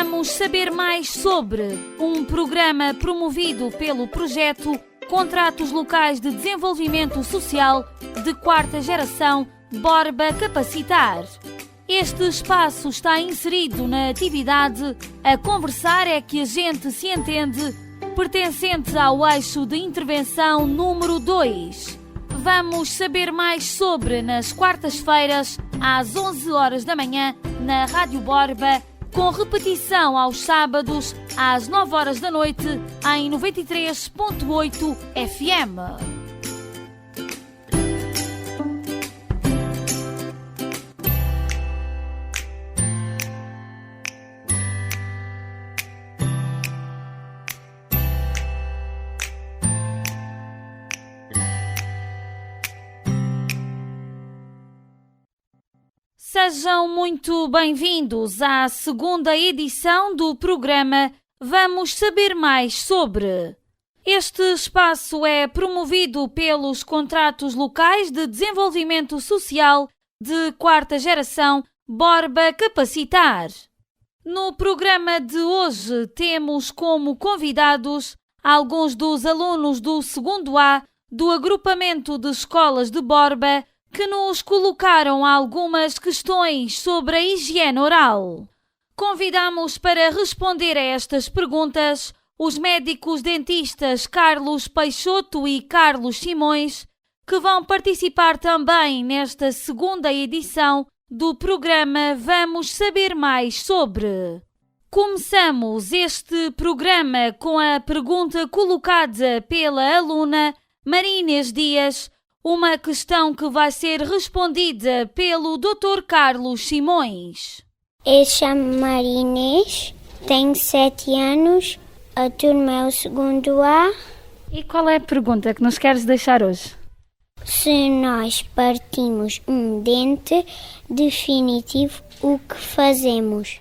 Vamos saber mais sobre um programa promovido pelo projeto Contratos Locais de Desenvolvimento Social de quarta geração Borba Capacitar. Este espaço está inserido na atividade A Conversar é que a gente se entende, pertencente ao eixo de intervenção número 2. Vamos saber mais sobre nas quartas-feiras, às 11 horas da manhã, na Rádio Borba, com repetição aos sábados, às 9 horas da noite, em 93.8 FM. Sejam muito bem-vindos à segunda edição do programa Vamos Saber Mais Sobre. Este espaço é promovido pelos Contratos Locais de Desenvolvimento Social de quarta geração Borba Capacitar. No programa de hoje temos como convidados alguns dos alunos do 2º A do agrupamento de escolas de Borba que nos colocaram algumas questões sobre a higiene oral. Convidamos para responder a estas perguntas os médicos dentistas Carlos Peixoto e Carlos Simões, que vão participar também nesta segunda edição do programa Vamos Saber Mais Sobre. Começamos este programa com a pergunta colocada pela aluna Maria Inês Dias, uma questão que vai ser respondida pelo Dr. Carlos Simões. Eu chamo Maria Inês, tenho 7 anos, a turma é o 2º A. E qual é a pergunta que nos queres deixar hoje? Se nós partimos um dente definitivo, o que fazemos?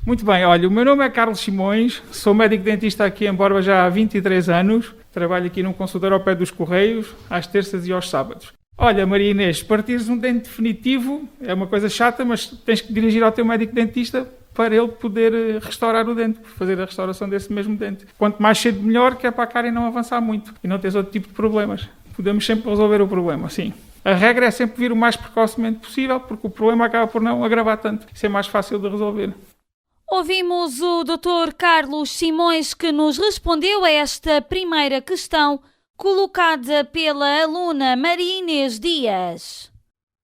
Muito bem, olha, o meu nome é Carlos Simões, sou médico dentista aqui em Borba já há 23 anos, trabalho aqui num consultório ao pé dos Correios, às terças e aos sábados. Olha, Maria Inês, partires um dente definitivo é uma coisa chata, mas tens que dirigir ao teu médico dentista para ele poder restaurar o dente, fazer a restauração desse mesmo dente. Quanto mais cedo melhor, que é para a cárie não avançar muito e não teres outro tipo de problemas. Podemos sempre resolver o problema, sim. A regra é sempre vir o mais precocemente possível, porque o problema acaba por não agravar tanto. Isso é mais fácil de resolver. Ouvimos o Dr. Carlos Simões que nos respondeu a esta primeira questão colocada pela aluna Maria Inês Dias.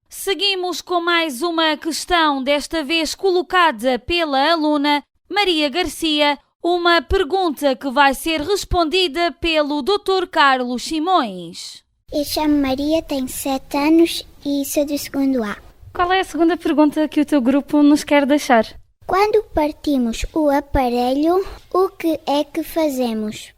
Seguimos com mais uma questão, desta vez colocada pela aluna Maria Garcia, uma pergunta que vai ser respondida pelo Dr. Carlos Simões. Eu chamo Maria, tenho 7 anos e sou do 2º A. Qual é a segunda pergunta que o teu grupo nos quer deixar? Quando partimos o aparelho, o que é que fazemos?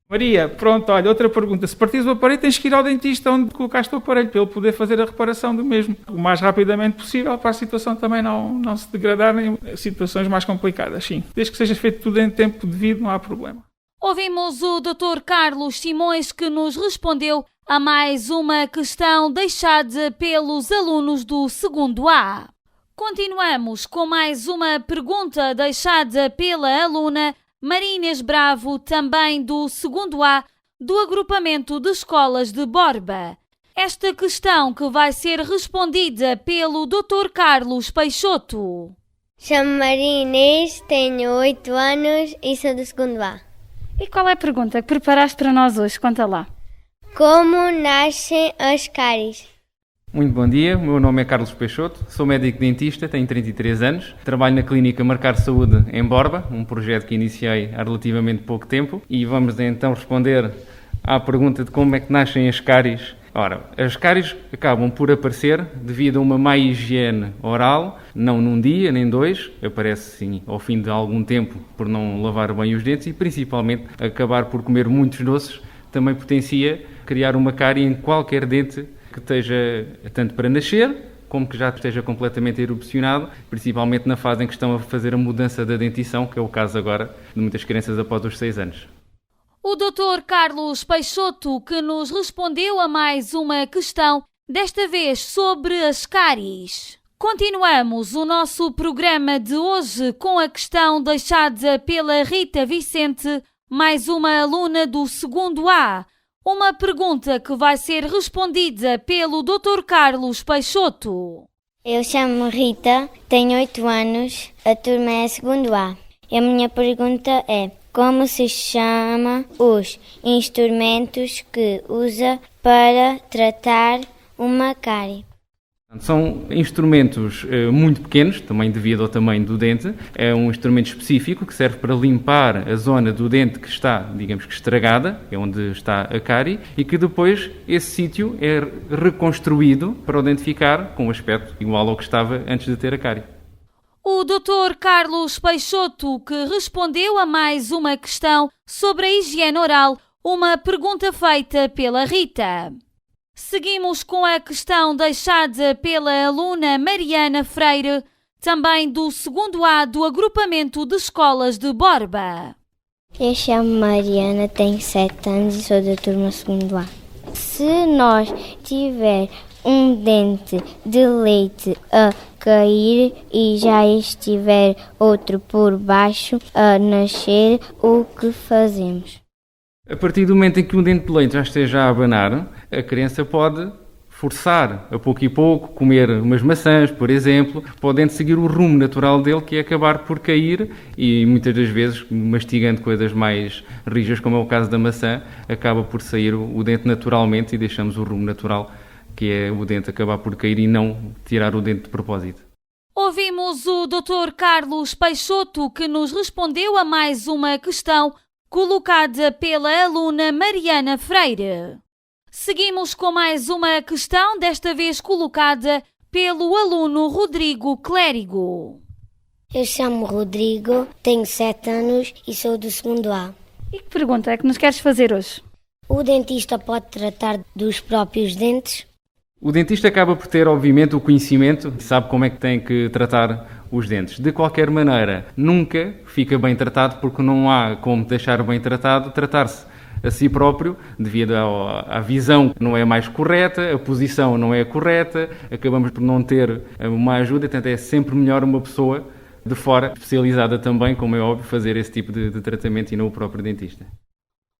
Maria, pronto, olha, outra pergunta. Se partires o aparelho, tens que ir ao dentista onde colocaste o aparelho, para ele poder fazer a reparação do mesmo, o mais rapidamente possível, para a situação também não se degradar em situações mais complicadas, sim. Desde que seja feito tudo em tempo devido, não há problema. Ouvimos o Dr. Carlos Simões que nos respondeu a mais uma questão deixada pelos alunos do 2º A. Continuamos com mais uma pergunta deixada pela aluna Maria Inês Bravo, também do 2º A, do agrupamento de escolas de Borba. Esta questão que vai ser respondida pelo Dr. Carlos Peixoto. Chamo Maria Inês, tenho 8 anos e sou do 2º A. E qual é a pergunta que preparaste para nós hoje? Conta lá. Como nascem as cáries? Muito bom dia, o meu nome é Carlos Peixoto, sou médico dentista, tenho 33 anos, trabalho na clínica Marcar Saúde em Borba, um projeto que iniciei há relativamente pouco tempo, e vamos então responder à pergunta de como é que nascem as cáries. Ora, as cáries acabam por aparecer devido a uma má higiene oral, não num dia nem 2, aparece sim ao fim de algum tempo por não lavar bem os dentes e principalmente acabar por comer muitos doces, também potencia criar uma cárie em qualquer dente que esteja tanto para nascer, como que já esteja completamente erupcionado, principalmente na fase em que estão a fazer a mudança da dentição, que é o caso agora de muitas crianças após os 6 anos. O Dr. Carlos Peixoto que nos respondeu a mais uma questão, desta vez sobre as cáries. Continuamos o nosso programa de hoje com a questão deixada pela Rita Vicente, mais uma aluna do segundo A. Uma pergunta que vai ser respondida pelo Dr. Carlos Peixoto. Eu chamo-me Rita, tenho 8 anos, a turma é segundo A. E a minha pergunta é: como se chama os instrumentos que usa para tratar uma cárie? São instrumentos muito pequenos, também devido ao tamanho do dente. É um instrumento específico que serve para limpar a zona do dente que está, digamos que estragada, é onde está a cárie, e que depois esse sítio é reconstruído para o dente ficar com um aspecto igual ao que estava antes de ter a cárie. O Dr. Carlos Peixoto, que respondeu a mais uma questão sobre a higiene oral, uma pergunta feita pela Rita. Seguimos com a questão deixada pela aluna Mariana Freire, também do segundo A do agrupamento de escolas de Borba. Eu chamo-me Mariana, tenho 7 anos e sou da turma segundo A. Se nós tiver um dente de leite a cair e já estiver outro por baixo a nascer, o que fazemos? A partir do momento em que um dente de leite já esteja a abanar, a criança pode forçar, a pouco e pouco, comer umas maçãs, por exemplo, para o dente seguir o rumo natural dele, que é acabar por cair, e muitas das vezes, mastigando coisas mais rijas, como é o caso da maçã, acaba por sair o dente naturalmente e deixamos o rumo natural, que é o dente acabar por cair e não tirar o dente de propósito. Ouvimos o Dr. Carlos Peixoto, que nos respondeu a mais uma questão colocada pela aluna Mariana Freire. Seguimos com mais uma questão, desta vez colocada pelo aluno Rodrigo Clérigo. Eu chamo-me Rodrigo, tenho 7 anos e sou do segundo A. E que pergunta é que nos queres fazer hoje? O dentista pode tratar dos próprios dentes? O dentista acaba por ter, obviamente, o conhecimento, sabe como é que tem que tratar os dentes. De qualquer maneira, nunca fica bem tratado, porque não há como deixar bem tratado tratar-se a si próprio, devido à visão que não é mais correta, a posição não é correta, acabamos por não ter uma ajuda, portanto é sempre melhor uma pessoa de fora, especializada também, como é óbvio, fazer esse tipo de tratamento e não o próprio dentista.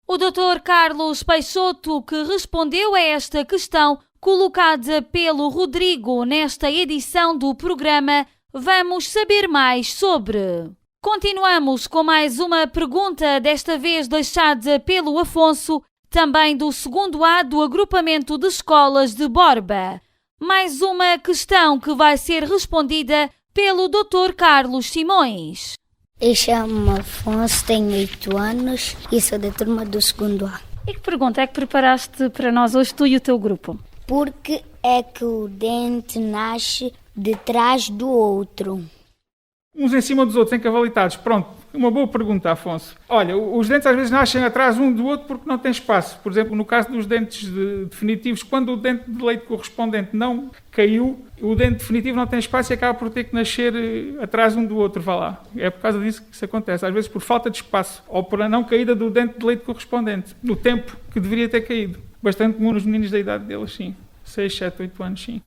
O Dr. Carlos Peixoto, que respondeu a esta questão colocada pelo Rodrigo nesta edição do programa Vamos Saber Mais Sobre. Continuamos com mais uma pergunta, desta vez deixada pelo Afonso, também do segundo A do agrupamento de escolas de Borba. Mais uma questão que vai ser respondida pelo Dr. Carlos Simões. Eu chamo-me Afonso, tenho 8 anos e sou da turma do segundo A. E que pergunta é que preparaste para nós hoje, tu e o teu grupo? Por que é que o dente nasce de trás do outro? Uns em cima dos outros, encavalitados. Pronto, uma boa pergunta, Afonso. Olha, os dentes às vezes nascem atrás um do outro porque não tem espaço. Por exemplo, no caso dos dentes definitivos, quando o dente de leite correspondente não caiu, o dente definitivo não tem espaço e acaba por ter que nascer atrás um do outro, vá lá. É por causa disso que isso acontece. Às vezes por falta de espaço ou por a não caída do dente de leite correspondente, no tempo que deveria ter caído. Bastante comum nos meninos da idade deles, sim. 6, 7, 8 anos, sim.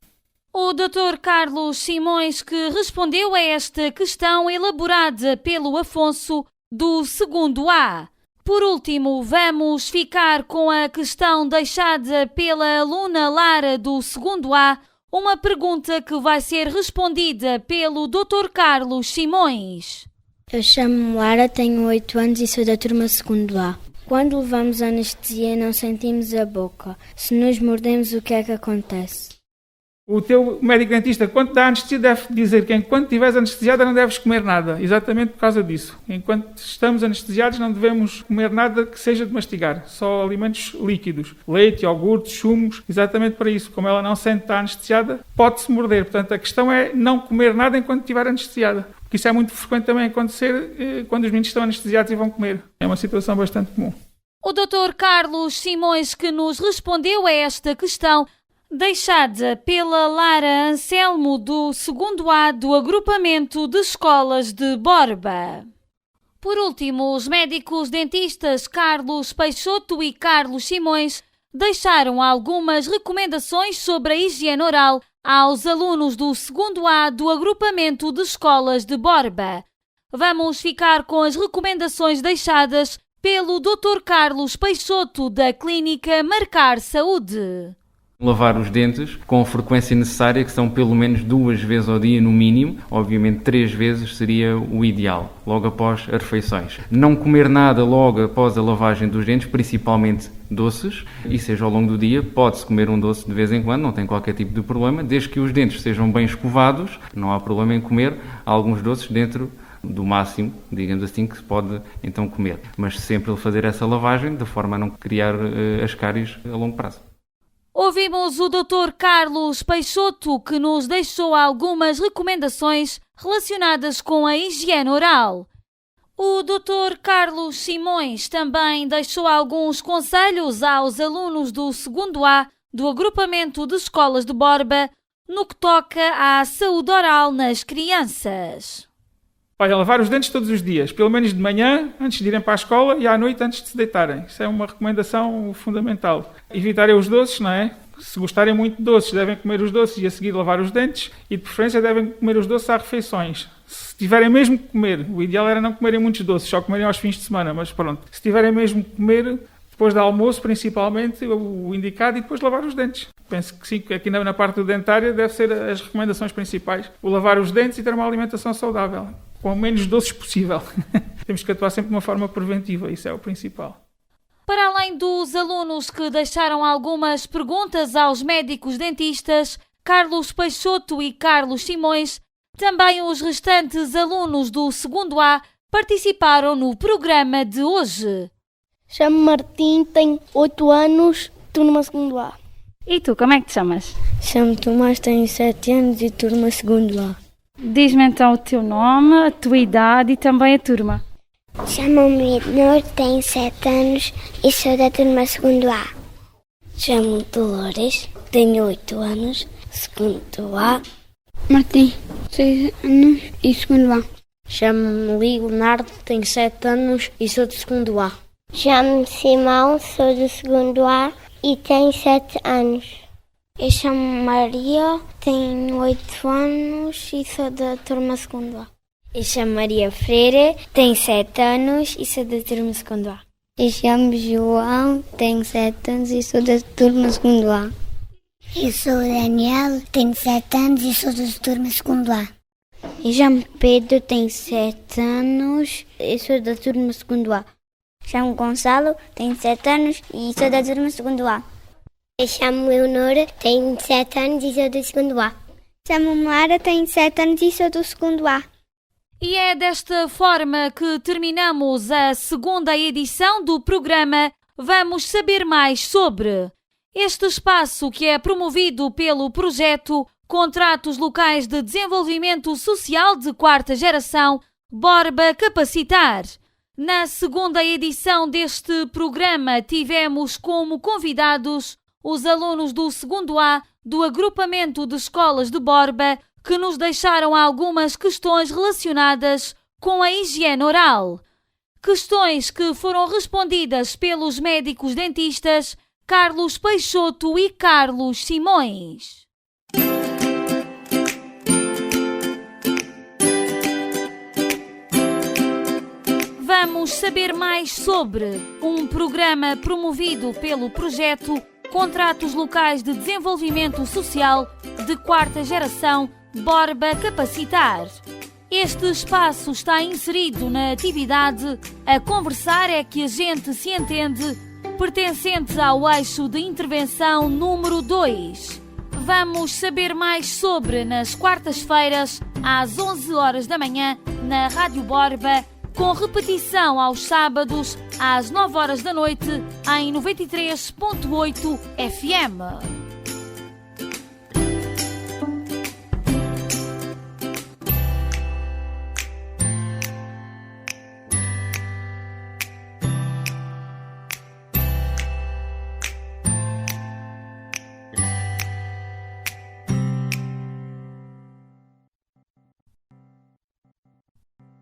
O Dr. Carlos Simões, que respondeu a esta questão elaborada pelo Afonso do segundo A. Por último, vamos ficar com a questão deixada pela aluna Lara do segundo A, uma pergunta que vai ser respondida pelo Dr. Carlos Simões. Eu chamo-me Lara, tenho 8 anos e sou da turma segundo A. Quando levamos anestesia não sentimos a boca. Se nos mordemos, o que é que acontece? O teu médico dentista, quando dá anestesia, deve dizer que enquanto estiveres anestesiada não deves comer nada. Exatamente por causa disso. Enquanto estamos anestesiados não devemos comer nada que seja de mastigar. Só alimentos líquidos. Leite, iogurte, sumos. Exatamente para isso. Como ela não sente estar anestesiada, pode-se morder. Portanto, a questão é não comer nada enquanto estiver anestesiada. Porque isso é muito frequente também acontecer quando os meninos estão anestesiados e vão comer. É uma situação bastante comum. O Dr. Carlos Simões, que nos respondeu a esta questão, deixada pela Lara Anselmo do segundo A do agrupamento de escolas de Borba. Por último, os médicos dentistas Carlos Peixoto e Carlos Simões deixaram algumas recomendações sobre a higiene oral aos alunos do 2º A do agrupamento de escolas de Borba. Vamos ficar com as recomendações deixadas pelo Dr. Carlos Peixoto, da Clínica Marcar Saúde. Lavar os dentes com a frequência necessária, que são pelo menos 2 vezes ao dia no mínimo. Obviamente 3 vezes seria o ideal, logo após as refeições. Não comer nada logo após a lavagem dos dentes, principalmente doces, e seja ao longo do dia, pode-se comer um doce de vez em quando, não tem qualquer tipo de problema, desde que os dentes sejam bem escovados, não há problema em comer alguns doces dentro do máximo, digamos assim, que se pode então comer. Mas sempre fazer essa lavagem, de forma a não criar as cáries a longo prazo. Ouvimos o Dr. Carlos Peixoto, que nos deixou algumas recomendações relacionadas com a higiene oral. O Dr. Carlos Simões também deixou alguns conselhos aos alunos do 2º A do agrupamento de escolas de Borba no que toca à saúde oral nas crianças. Olha, lavar os dentes todos os dias, pelo menos de manhã, antes de irem para a escola, e à noite, antes de se deitarem. Isso é uma recomendação fundamental. Evitarem os doces, não é? Se gostarem muito de doces, devem comer os doces e a seguir lavar os dentes, e de preferência devem comer os doces às refeições. Se tiverem mesmo que comer, o ideal era não comerem muitos doces, só comerem aos fins de semana, mas pronto. Se tiverem mesmo que comer, depois do almoço, principalmente, o indicado, e depois lavar os dentes. Penso que sim, que aqui na parte dentária deve ser as recomendações principais. O lavar os dentes e ter uma alimentação saudável, com o menos doces possível. Temos que atuar sempre de uma forma preventiva, isso é o principal. Para além dos alunos que deixaram algumas perguntas aos médicos dentistas, Carlos Peixoto e Carlos Simões, também os restantes alunos do 2º A participaram no programa de hoje. Chamo-me Martim, tenho 8 anos, turma 2º A. E tu, como é que te chamas? Chamo-me Tomás, tenho 7 anos e turma 2º A. Diz-me então o teu nome, a tua idade e também a turma. Chamo-me Ednor, tenho 7 anos e sou da turma 2º A. Chamo-me Dolores, tenho 8 anos, 2º A. Martim, 6 anos e 2º A. Chamo-me Leonardo, tenho 7 anos e sou de 2º A. Chamo-me Simão, sou do 2º A e tenho 7 anos. Eu chamo-me Maria, tenho 8 anos e sou da turma 2º A. Eu chamo Maria Freire, tenho 7 anos e sou da turma 2º A. Eu chamo João, tenho 7 anos e sou da turma 2º A. Eu sou Daniel, tenho 7 anos e sou da turma 2º A. Eu chamo Pedro, tenho 7 anos e sou da turma 2º A. Chamo Gonçalo, tenho 7 anos e sou da turma 2º A. Eu chamo Leonora, tenho 7 anos e sou do 2º A. Chamo-me Lara, tenho 7 anos e sou do 2º A. E é desta forma que terminamos a 2ª edição do programa Vamos Saber Mais Sobre. Este espaço que é promovido pelo projeto Contratos Locais de Desenvolvimento Social de 4ª Geração, Borba Capacitar. Na 2ª edição deste programa tivemos como convidados os alunos do 2º A do agrupamento de escolas de Borba, que nos deixaram algumas questões relacionadas com a higiene oral. Questões que foram respondidas pelos médicos dentistas Carlos Peixoto e Carlos Simões. Vamos saber mais sobre um programa promovido pelo projeto Contratos Locais de Desenvolvimento Social de 4ª Geração, Borba Capacitar. Este espaço está inserido na atividade A Conversar é que a gente se entende, pertencente ao eixo de intervenção número 2. Vamos saber mais sobre nas quartas-feiras, às 11 horas da manhã, na Rádio Borba, com repetição aos sábados, às 9 horas da noite, em 93.8 FM.